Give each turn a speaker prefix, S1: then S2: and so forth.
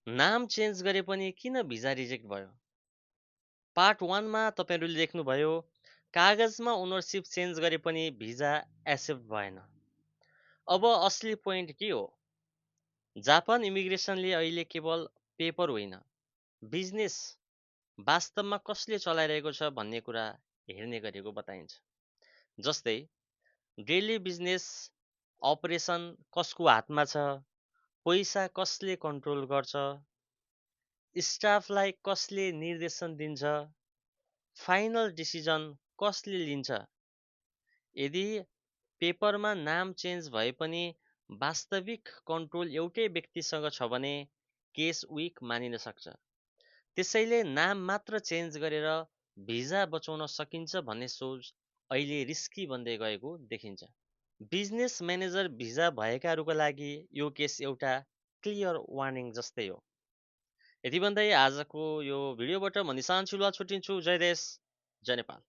S1: नाम चेन्ज गरे पनि किन भिजा रिजेक्ट भयो? पार्ट 1 मा तपाईहरुले देख्नुभयो कागजमा ओनरशिप चेन्ज गरे पनि भिजा एक्सेप्ट भएन। अब असली पोइन्ट के हो? जापान इमिग्रेसनले अहिले केवल पेपर होइन, बिजनेस वास्तवमा कसले चलाइरहेको छ भन्ने कुरा हेर्ने गरेको बताइन्छ। जस्तै डेली बिजनेस अपरेसन कसको हातमा छ, पैसा कसले कन्ट्रोल गर्छ, स्टाफलाई कसले निर्देशन दिन्छ, फाइनल डिसिजन कसले लिन्छ। यदि पेपरमा नाम चेन्ज भए पनि वास्तविक कन्ट्रोल एउटै व्यक्तिसँग छ भने केस विक मानिन सक्छ। त्यसैले नाम मात्र चेन्ज गरेर भिजा बचाउन सकिन्छ भन्ने सोच अहिले रिस्की बन्दै गएको देखिन्छ। बिजनेस म्यानेजर भिजा भएकाहरूको लागि यो केस एउटा क्लियर वार्निङ जस्तै हो। यति भन्दै आजको यो भिडियोबाट म निशान सिलवाल छुट्टिन्छु। जय देश, जय नेपाल।